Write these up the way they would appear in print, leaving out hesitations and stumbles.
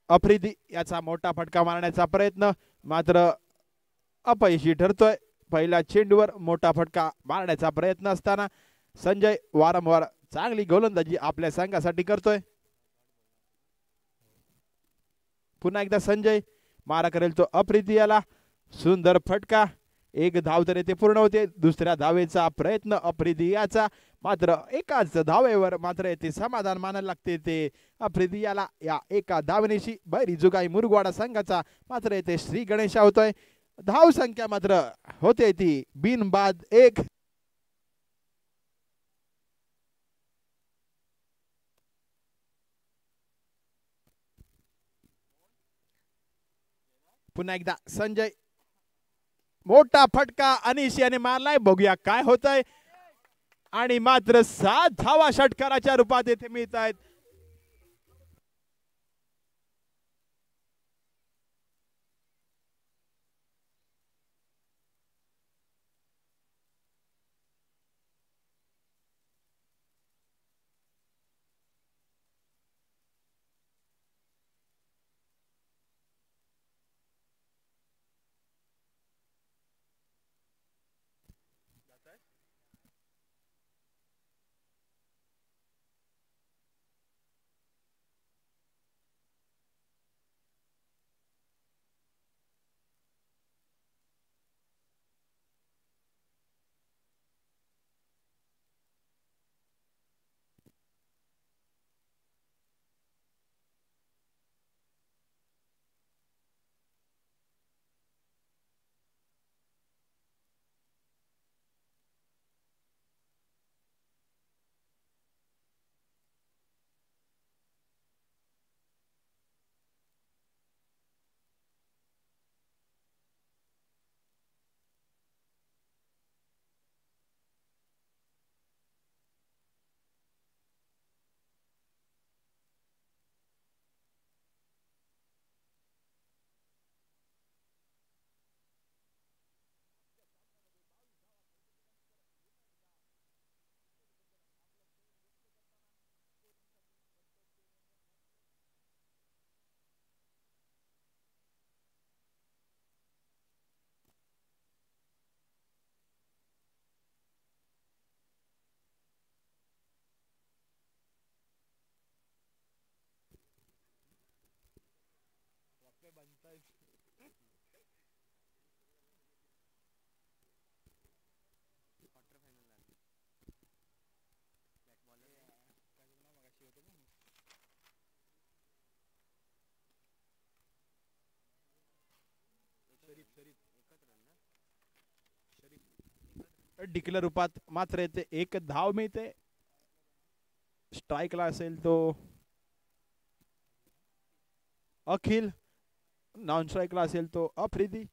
आफ्रिदी याचा मोठा फटका मारण्याचा प्रयत्न मात्र अपयशी ठरतोय। पहिल्या चेंडूवर मोठा फटका मारण्याचा प्रयत्न असताना संजय वारंवार चांगली गोलंदाजी आपल्या संघासाठी करतोय। पुन्हा एकदा संजय मारा करेल तो आफ्रिदी याला, सुंदर फटका, एक धाव तर येथे पूर्ण होते। दुसऱ्या धावेचा प्रयत्न आफ्रिदी याचा, मात्र एकाच धावेवर मात्र येथे समाधान मानायला लागते ते आफ्रिदी याला। या एका धावनेशी बैरीजुगाई मुरगुवाडा संघाचा मात्र येथे श्री गणेशा होतोय। धाव संख्या मात्र होते ती बिनबाद 1। पुन्हा एकदा संजय, मोठा फटका अनिश याने मारलाय, बघूया काय होतंय। आणि मात्र 7 धावा षटकाराच्या रूपात येथे मिळत आहेत। डिक्लेअर रूपात मात्र येथे एक धाव मिळते। स्ट्राइकला असेल तो अखिल, नॉन स्ट्राइकला असेल तो आफ्रिदी।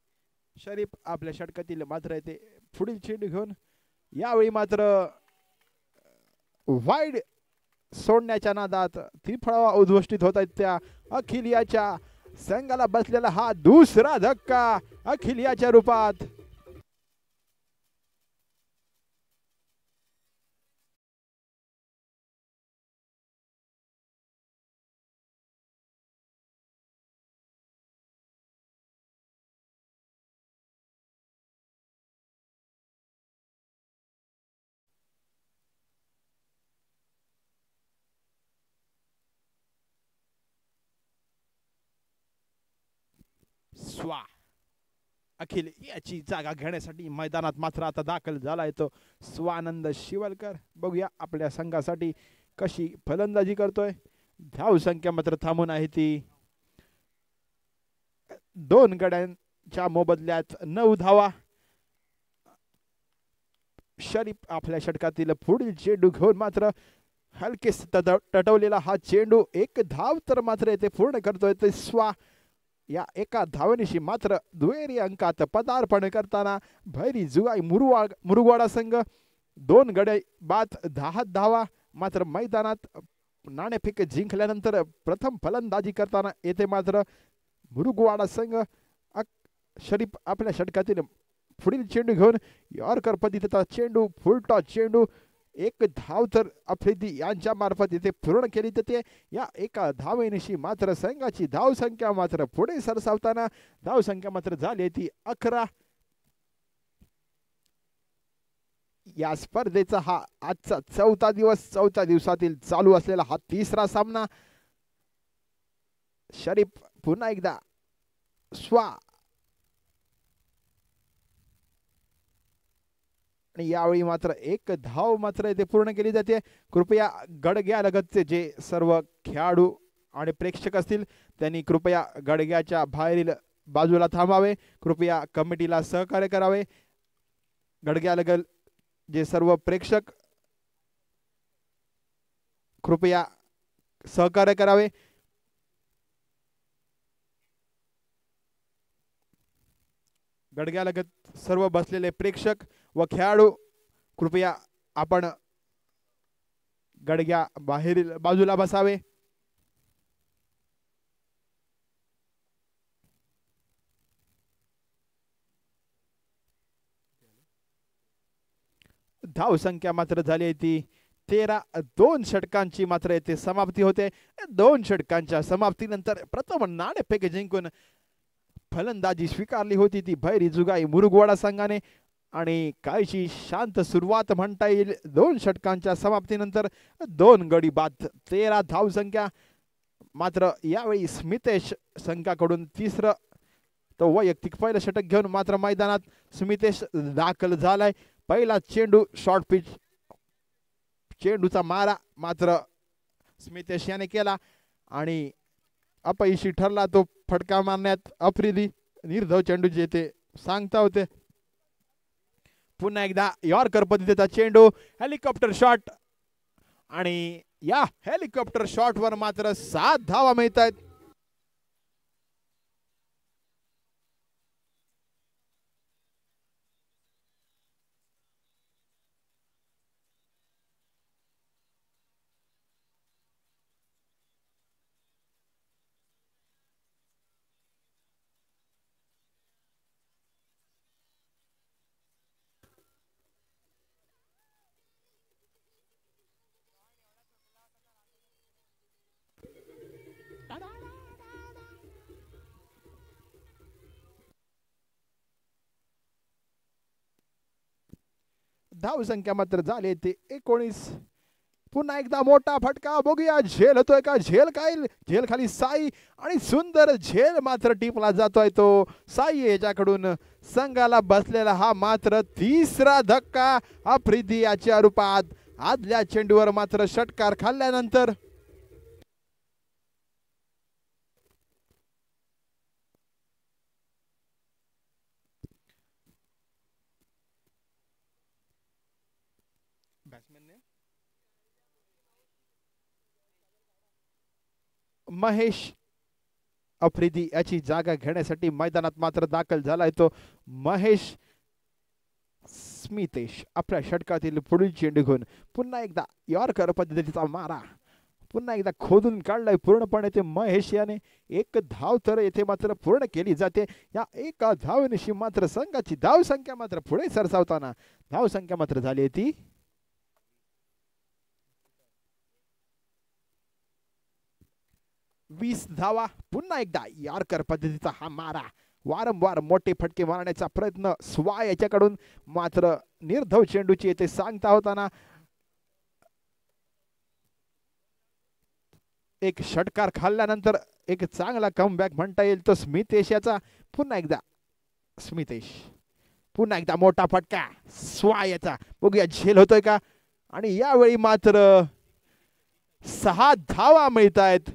शरीफ आपल्या षटकातील मात्र येथे पुढील चेंडू घेऊन यावेळी मात्र वाईड सोडण्याच्या नादात त्रिफळा उद्ध्वस्टित होत आहेत त्या अखिल याच्या संघाला बसलेला हा दुसरा धक्का अखिल याच्या रूपात। स्वा अखिल याची जागा घेण्यासाठी मैदानात मात्र आता दाखल झालाय तो स्वानंद शिवलकर। बघूया आपल्या संघासाठी कशी फलंदाजी करतोय। धाव संख्या मात्र थांबून आहे ती 2 गड्यांच्या मोबदल्यात 9 धावा। शरीफ आपल्या षटकातील पुढील चेंडू घेऊन मात्र हलकेच तटवलेला हा चेंडू एक धाव तर मात्र येथे पूर्ण करतोय ते स्वा। या एका धावनीशी मात्र दुहेरी अंकात पदार्पण करताना बैरीजुगाई मुरगुवाडा संघ 2 गडे बाद 10 धावा। मात्र मैदानात नाणेफेक जिंकल्यानंतर प्रथम फलंदाजी करताना येथे मात्र मुरगुवाडा संघ शरीफ आपल्या षटकातील पुढील चेंडू घेऊन यॉर्कर पद्धतीचा चेंडू फुल टॉस चेंडू एक धाव तर आफ्रिदी यांच्या मार्फत इथे पूर्ण केली जाते. या एका धावेनिशी मात्र संघाची धावसंख्या मात्र पुढे सरसावताना धावसंख्या मात्र झाली ती 11. या स्पर्धेचा हा आजचा चौथा दिवस, चौथ्या दिवसातील चालू असलेला हा तिसरा सामना. शरीफ पुन्हा एकदा स्वा आणि यावेळी मात्र एक धाव मात्र इथे पूर्ण केली जाते. कृपया गडग्यालगतचे जे सर्व खेळाडू आणि प्रेक्षक असतील त्यांनी कृपया गडग्याच्या बाहेरील बाजूला थांबावे. कृपया कमिटीला सहकार्य करावे. गडग्यालगत जे सर्व प्रेक्षक कृपया सहकार्य करावे. गडग्यालगत सर्व बसलेले प्रेक्षक व खेळाडू कृपया आपण गडग्या बाहेरील बाजूला बसावे. धाव संख्या मात्र झाली ती 13. 2 षटकांची मात्र येथे समाप्ती होते. 2 षटकांच्या समाप्तीनंतर प्रथम नाणेफेक जिंकून फलंदाजी स्वीकारली होती ती भैरी जुगाई मुरुगवाडा संघाने आणि काहीशी शांत सुरुवात म्हणता येईल. 2 षटकांच्या समाप्तीनंतर 2 गडी बाद 13 धाव संख्या. मात्र यावेळी स्मितेश संघाकडून तिसरं तो वैयक्तिक पहिलं षटक घेऊन मात्र मैदानात स्मितेश दाखल झालाय. पहिला चेंडू शॉर्ट पिच चेंडूचा मारा मात्र स्मितेश याने केला आणि अपयशी ठरला तो फटका मारण्यात आफ्रिदी. निर्धाव चेंडू जेथे सांगता होते. पुन्हा एकदा यॉर्कर पद्धतीचा चेंडू हेलिकॉप्टर शॉट आणि या हेलिकॉप्टर शॉट वर मात्र 7 धावा मिळत आहेत. धाव संख्या मात्र झाली ते 19. पुन्हा एकदा मोठा फटका बघूया झेल होतोय का. झेल काय झेल खाली साई आणि सुंदर झेल मात्र टिपला जातोय तो साई याच्याकडून. संघाला बसलेला हा मात्र तिसरा धक्का आफ्रिदी याच्या रूपात. आदल्या चेंडूवर मात्र षटकार खाल्ल्यानंतर महेश आफ्रिदी याची जागा घेण्यासाठी मैदानात मात्र दाखल झालाय तो महेश. स्मितेश आपल्या षटकातील पुढील चेंडू घेऊन पुन्हा एकदा यॉर्कर पद्धतीचा मारा पुन्हा एकदा खोदून काढलाय पूर्णपणे ते महेश याने. एक धाव तर येथे मात्र पूर्ण केली जाते. या एका धावेनिशी मात्र संघाची धाव संख्या मात्र पुढे सरसावताना धाव संख्या मात्र झाली ती 20 धावा. पुन्हा एकदा यॉर्कर पद्धतीचा हा मारा वारंवार मोठे फटके मारण्याचा प्रयत्न स्वा याच्याकडून मात्र निर्धाव चेंडूची येथे सांगता होताना एक षटकार खाल्ल्यानंतर एक चांगला कमबॅक म्हणता येईल तो स्मितेश याचा. पुन्हा एकदा स्मितेश पुन्हा एकदा मोठा फटका स्वा याचा बघूया झेल होतोय का आणि यावेळी मात्र 6 धावा मिळत आहेत.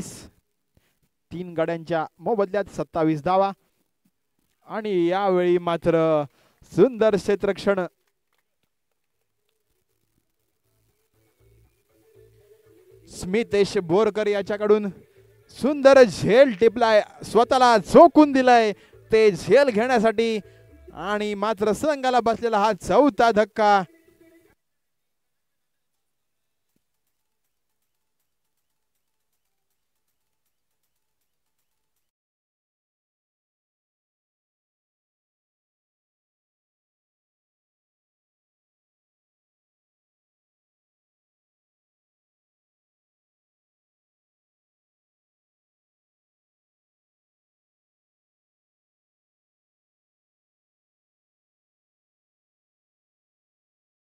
3 गड्यांच्या मोबदल्यात 27 धावा आणि यावेळी मात्र सुंदर क्षेत्ररक्षण स्मितेश बोरकर याच्याकडून सुंदर झेल टिपलाय, स्वतःला झोकून दिलाय ते झेल घेण्यासाठी आणि मात्र संघाला बसलेला हा चौथा धक्का.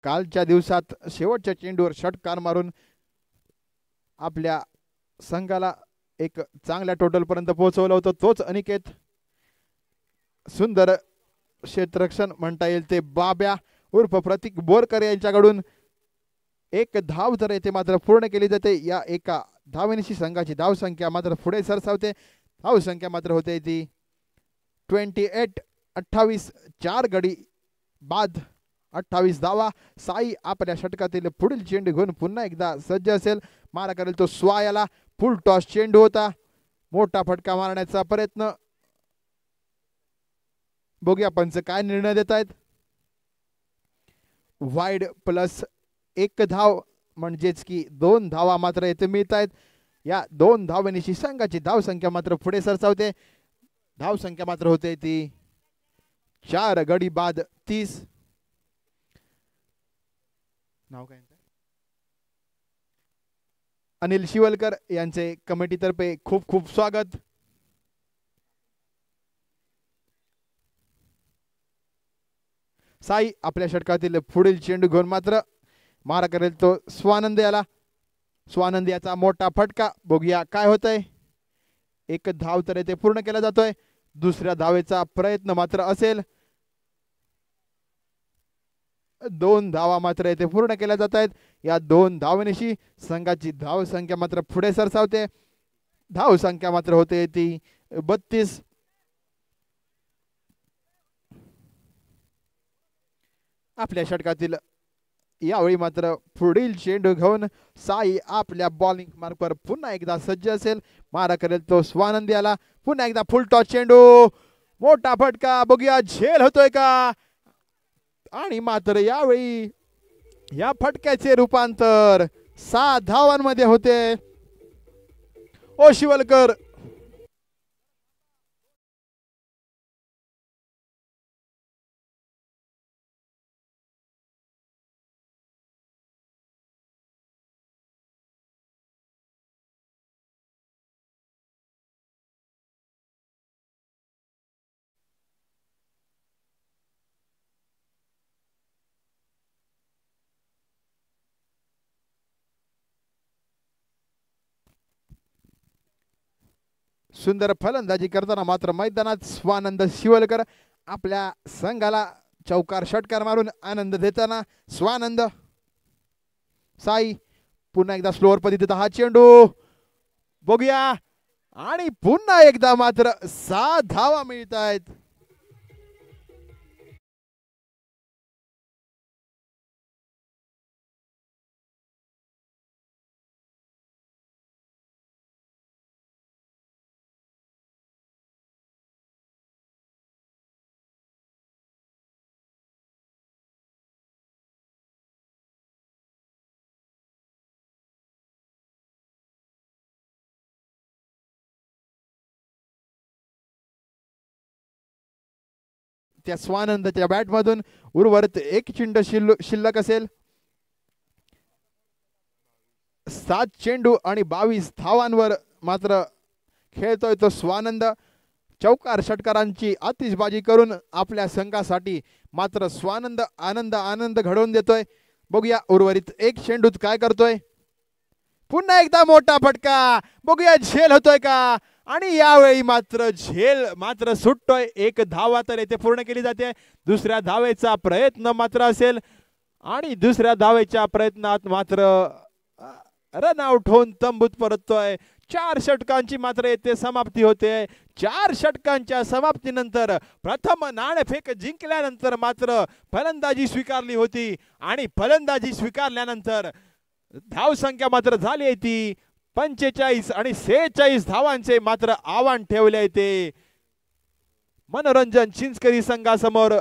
कालच्या दिवसात शेवटच्या चेंडूवर षटकार मारून आपल्या संघाला एक चांगल्या टोटल पर्यंत पोहोचवलं होतं. तोच अनिकेत सुंदर क्षेत्ररक्षण म्हणता येईल ते बाब्या उर्फ प्रतीक बोरकर यांच्याकडून एक धाव तर येथे मात्र पूर्ण केली जाते. या एका धावेनिशी संघाची धाव संख्या मात्र पुढे सरसावते. धाव संख्या मात्र होते ती 28 4 गडी बाद 28 धावा. साई आपल्या षटकातील पुढील चेंडू घेऊन पुन्हा एकदा सज्ज असेल. मारा करेल तो स्वायाला. फुल टॉस चेंडू होता. मोठा फटका मारण्याचा प्रयत्न. बघूया पंच काय निर्णय देत आहेत. वाईड प्लस 1 धाव म्हणजेच की 2 धावा मात्र येथे मिळत आहेत. या 2 धावेनिशी संघाची धाव संख्या मात्र पुढे सरसावते. धाव संख्या मात्र होते ती 4 गडी बाद 30. नाव काय अनिल शिवलकर यांचे कमिटीतर्फे खूप खूप स्वागत. साई आपल्या षटकातील पुढील चेंडू घेऊन मात्र मारा करेल तो स्वानंद याला. स्वानंद याचा मोठा फटका. बघूया काय होतंय. 1 धाव तर येथे पूर्ण केला जातोय. दुसऱ्या धावेचा प्रयत्न मात्र असेल. 2 धावा मात्र येथे पूर्ण केल्या जात आहेत. या 2 धावेनिशी संघाची धाव संख्या मात्र पुढे सरसावते. धाव संख्या मात्र होते ती 32. आपल्या षटकातील यावेळी मात्र पुढील चेंडू घेऊन साई आपल्या बॉलिंग मार्कवर पुन्हा एकदा सज्ज असेल. मारा करेल तो स्वानंद याला. पुन्हा एकदा फुल टॉस चेंडू. मोठा फटका. बघूया झेल होतोय का. आणि मात्र यावेळी या फटक्याचे रूपांतर 6 धावांमध्ये होते. ओ शिवलकर सुंदर फलंदाजी करताना मात्र मैदानात स्वानंद शिवलकर आपल्या संघाला चौकार षटकार मारून आनंद देताना स्वानंद. साई पुन्हा एकदा स्लोअर पद्धतीत हा चेंडू. बघूया आणि पुन्हा एकदा मात्र 6 धावा मिळत आहेत. त्या स्वानंदच्या बॅट मधून उर्वरित 1 चेंडू शिल्लक असेल. 7 चेंडू आणि 22 धावांवर मात्र खेळतोय तो स्वानंद. चौकार षटकारांची आतिषबाजी करून आपल्या संघासाठी मात्र स्वानंद आनंद घडवून देतोय. बघूया उर्वरित 1 चेंडूत काय करतोय. पुन्हा एकदा मोठा फटका. बघूया झेल होतोय का. आणि यावेळी मात्र झेल मात्र सुटतोय. 1 धावा तर येथे पूर्ण केली जाते. दुसऱ्या धावेचा प्रयत्न मात्र असेल आणि दुसऱ्या धावेच्या प्रयत्नात मात्र रन आउट होऊन तंबूत परततोय. 4 षटकांची मात्र येथे समाप्ती होते. 4 षटकांच्या समाप्तीनंतर प्रथम नाणेफेक जिंकल्यानंतर मात्र फलंदाजी स्वीकारली होती आणि फलंदाजी स्वीकारल्यानंतर धावसंख्या मात्र झाली आहे ती 45 आणि 46 धावांचे मात्र आव्हान ठेवले ते मनोरंजन चिंचकरी संघासमोर.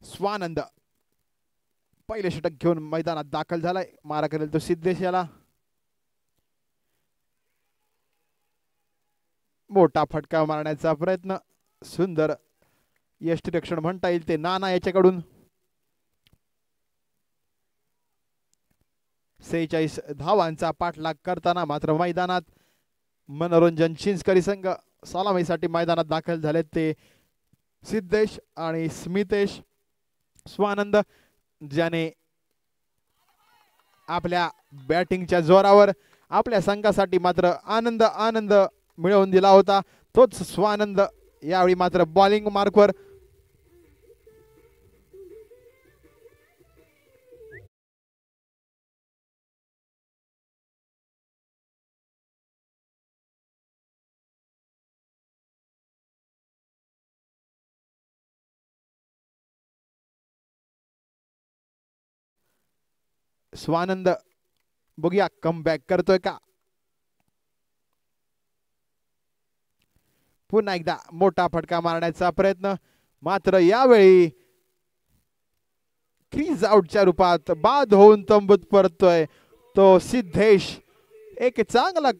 स्वानंद पहिले षटक घेऊन मैदानात दाखल झालाय. मारा करेल तो सिद्धेश याला. मोठा फटका मारण्याचा प्रयत्न, सुंदर यष्टिरक्षण म्हणता येईल ते नाना याच्याकडून. 46 धावांचा पाठलाग करताना मात्र मैदानात मनोरंजन चिंचकरी संघ सलामीसाठी मैदानात दाखल झालेत ते सिद्धेश आणि स्मितेश स्वानंद, ज्याने आपल्या बॅटिंगच्या जोरावर आपल्या संघासाठी मात्र आनंद आनंद मिळवून दिला होता. तोच स्वानंद यावेळी मात्र बॉलिंग मार्कवर स्वानंद बघूया कमबॅक करतोय का. पुन्हा एकदा मोठा फटका मारण्याचा प्रयत्न, मात्र यावेळी क्रीज आउटच्या रूपात बाद होऊन तंबूत परतोय तो सिद्धेश. एक चांगला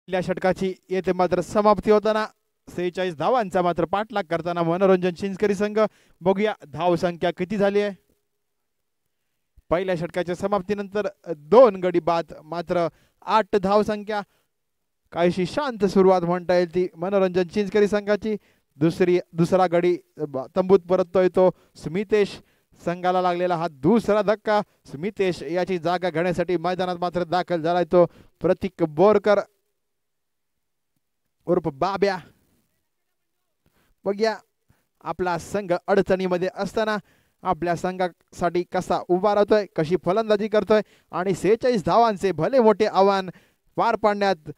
षटकाची येथे मात्र समाप्ती होताना 46 धावांचा मात्र पाठलाग करताना मनोरंजन चिंचकरी संघ. बघूया धाव संख्या किती झाली आहे. पहिल्या षटकाच्या समाप्तीनंतर 2 गडी बाद, मात्र 8 धाव संख्या. काहीशी शांत सुरुवात म्हणता येईल ती मनोरंजन चिंचकरी संघाची. दुसरा गडी तंबूत परततोय तो स्मितेश. संघाला लागलेला हा दुसरा धक्का. स्मितेश याची जागा घेण्यासाठी मैदानात मात्र दाखल झालाय तो प्रतीक बोरकर उर्फ बाब्या. बघूया आपला संघ अडचणीमध्ये असताना आपल्या संघासाठी कसा उभा राहतोय, कशी फलंदाजी करतोय आणि 46 धावांचे भले मोठे आव्हान पार पाडण्यात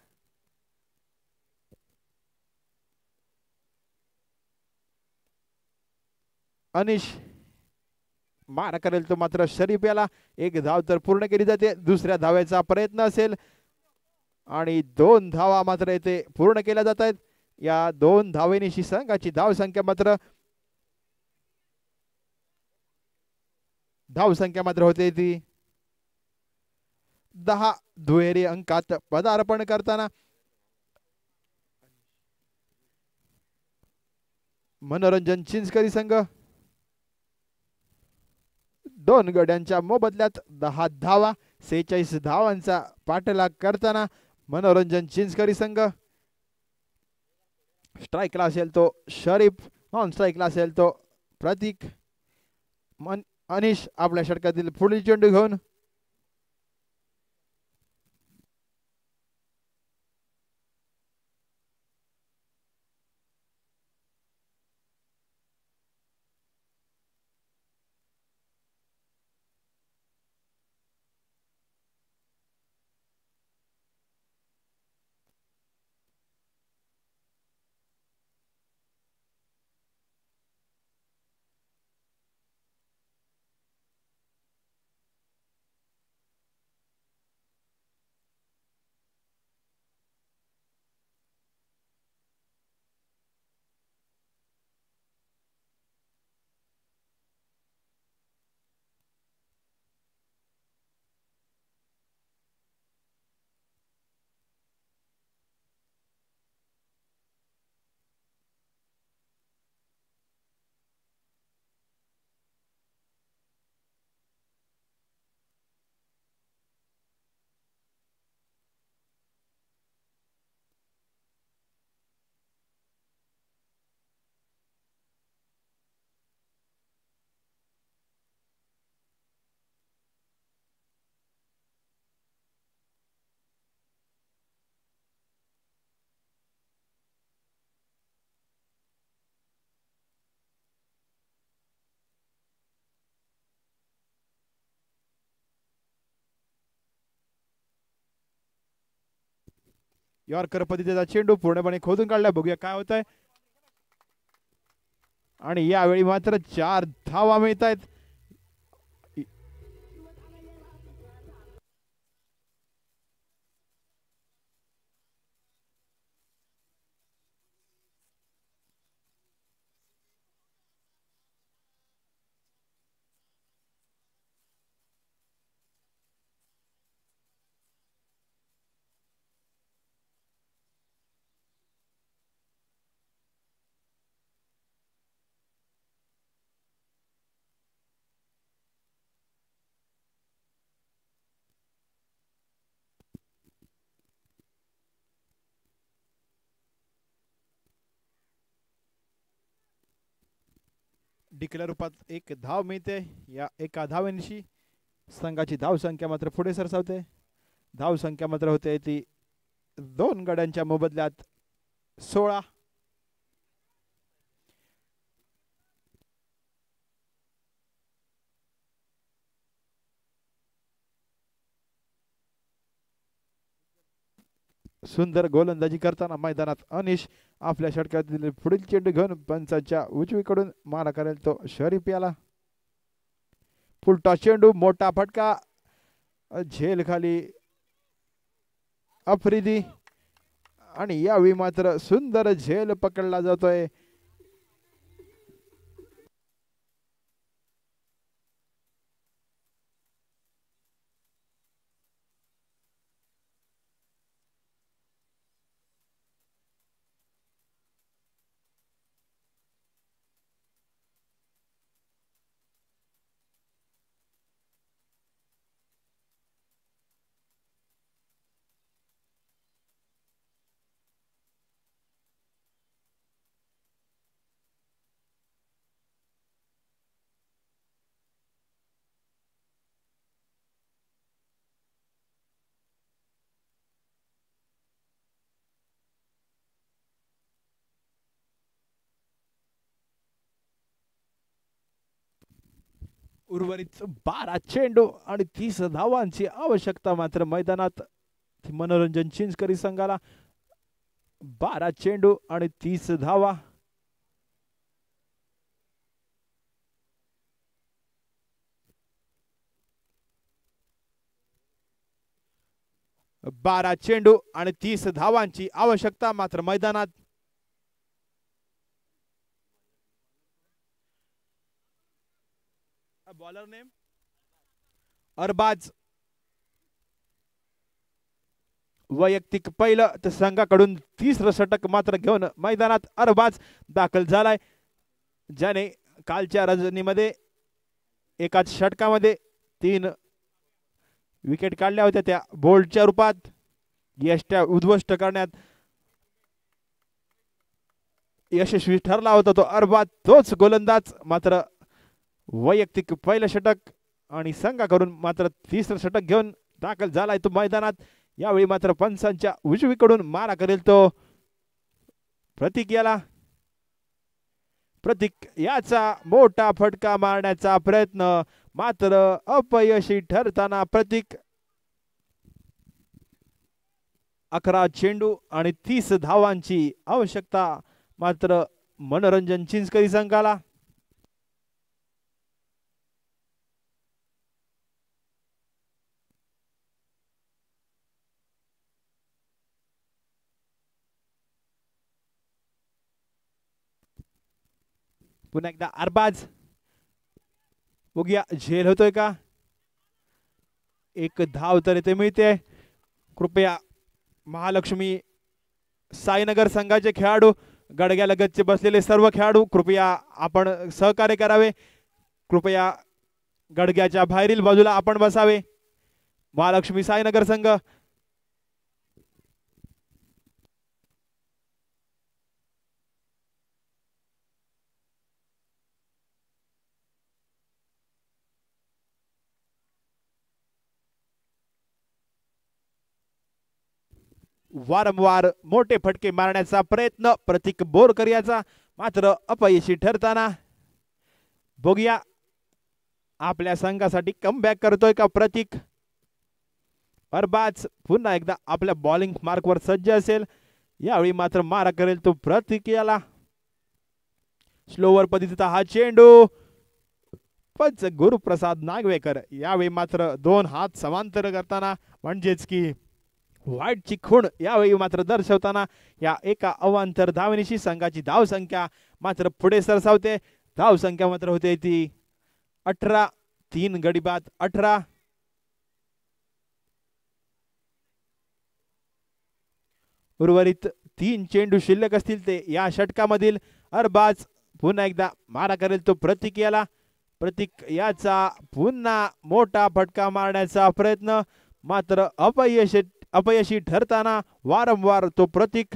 अनिश मार करेल तो मात्र शरीफ याला. 1 धाव तर पूर्ण केली जाते. दुसऱ्या धावेचा प्रयत्न असेल आणि 2 धावा मात्र येथे पूर्ण केल्या जात आहेत. या 2 धावेनिशी संघाची धाव संख्या मात्र धावसंख्या मात्र होते ती 10. दुहेरी अंकात पदार्पण करताना मनोरंजन चिंचकरी संघ 2 गड्यांच्या मोबदल्यात 10 धावा 46 धावांचा पाठलाग करताना मनोरंजन चिंचकरी संघ स्ट्राइकला असेल तो शरीफ, नॉन स्ट्राइकला असेल तो प्रतीक. अनिश आपल्या षटकातील पुढील चेंडू घेऊन यॉर्कर पद्धतीचा चेंडू पूर्णपणे खोदून काढला. बघूया काय होत आहे. आणि यावेळी मात्र 4 धावा मिळत आहेत. डिक्लेअर रूपात 1 धाव मिळते. या एका धावेनिशी संघाची धाव संख्या मात्र पुढे सरसावते. धाव संख्या मात्र होते ती 2 गड्यांच्या मोबदल्यात 16. सुंदर गोलंदाजी करताना मैदानात अनिश आपल्या षटकातील पुढील चेंडू घेऊन पंचाच्या उजवीकडून मारा करेल तो शरीफ याला. फुलटॉस चेंडू, मोठा फटका, झेल खाली आफ्रिदी. आणि यावेळी मात्र सुंदर झेल पकडला जातोय. उर्वरित 12 चेंडू आणि 30 धावांची आवश्यकता मात्र मैदानात मनोरंजन चिंचकरी संघाला. 12 चेंडू आणि 30 धावा. बारा चेंडू आणि 30 धावांची आवश्यकता मात्र मैदानात. बॉलर नेम अरबाज वैयक्तिक पहिलं तर संघाकडून तिसरं षटक मात्र घेऊन मैदानात अरबाज दाखल झालाय, ज्याने कालच्या रजनीमध्ये एकाच षटकामध्ये 3 विकेट काढल्या होत्या, त्या बोल्डच्या रूपात यष्ट्या उद्ध्वस्त करण्यात यशस्वी ठरला होता तो अरबाज, तोच गोलंदाज. मात्र वैयक्तिक पहिलं षटक आणि संघाकडून मात्र तिसरं षटक घेऊन दाखल झालाय तो मैदानात. यावेळी मात्र पंचांच्या उजवीकडून मारा करेल तो प्रतीक याला. प्रतीक याचा मोठा फटका मारण्याचा प्रयत्न मात्र अपयशी ठरताना प्रतीक. 11 चेंडू आणि 30 धावांची आवश्यकता मात्र मनोरंजन चिंचकरी संघाला. पुन्हा एकदा अरबाज, बघूया झेल होतोय का. एक धाव तर इथे मिळते. कृपया महालक्ष्मी साईनगर संघाचे खेळाडू, गडग्यालगतचे बसलेले सर्व खेळाडू कृपया आपण सहकार्य करावे. कृपया गडग्याच्या बाहेरील बाजूला आपण बसावे. महालक्ष्मी साईनगर संघ वारंवार मोठे फटके मारण्याचा प्रयत्न प्रतीक बोरकर याचा मात्र अपयशी ठरताना. बघूया आपल्या संघासाठी कमबॅक करतोय का प्रतीक. अरबाज पुन्हा एकदा आपल्या बॉलिंग मार्कवर सज्ज असेल. यावेळी मात्र मारा करेल तो प्रतीक याला. स्लोवर पद्धतीचा हा चेंडू पंच गुरुप्रसाद नागवेकर यावेळी मात्र 2 हात समांतर करताना, म्हणजेच की वाईटची खूण यावेळी मात्र दर्शवताना या एका अवांतर धावनिशी संघाची धावसंख्या मात्र पुढे सरसावते. धावसंख्या मात्र होते ती 18. 3 गडी बाद 18. उर्वरित 3 चेंडू शिल्लक असतील ते या षटकामधील. अरबाज पुन्हा एकदा मारा करेल तो प्रतीक याला. प्रतीक याचा पुन्हा मोठा फटका मारण्याचा प्रयत्न मात्र अपयशी ठरताना वारंवार तो प्रतीक.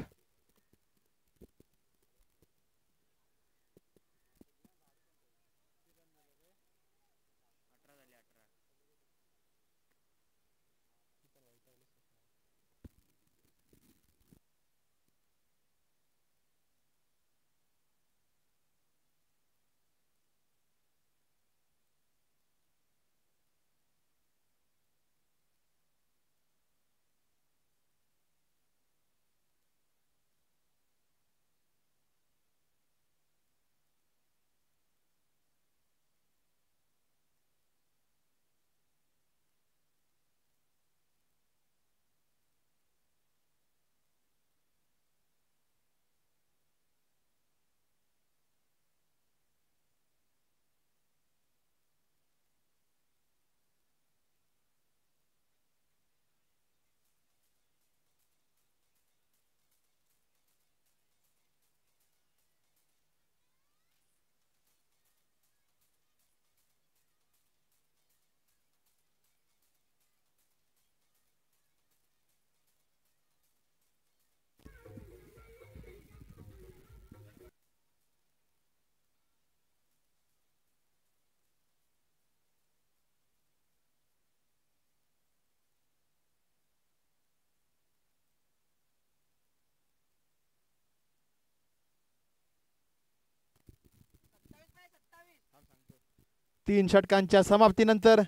तीन षटकांच्या समाप्तीनंतर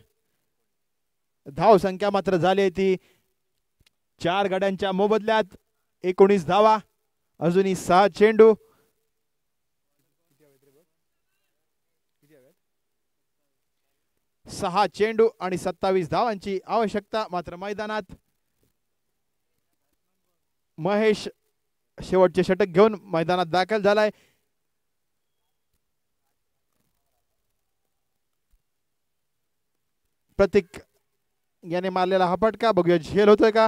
धाव संख्या मात्र झाली ती 4 गड्यांच्या मोबदल्यात 19 धावा. अजूनही 6 चेंडू. 6 चेंडू आणि 27 धावांची आवश्यकता मात्र मैदानात. महेश शेवटचे षटक घेऊन मैदानात दाखल झालाय. प्रतीक याने मारलेला हा फटका बघूया झेल होतोय का.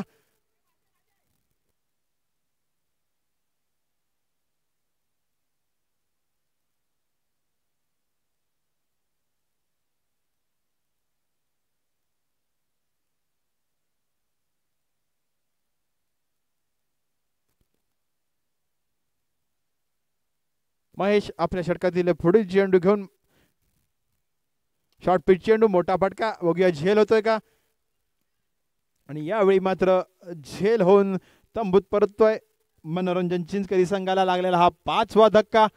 महेश आपल्या षटकातील पुढील चेंडू घेऊन शॉर्ट पिच चेंडू मोठा फटका बघूया झेल होतोय का. आणि यावेळी मात्र झेल होऊन तंबूत परततोय. मनोरंजन चिंचकरी संघाला लागलेला हा 5वा धक्का.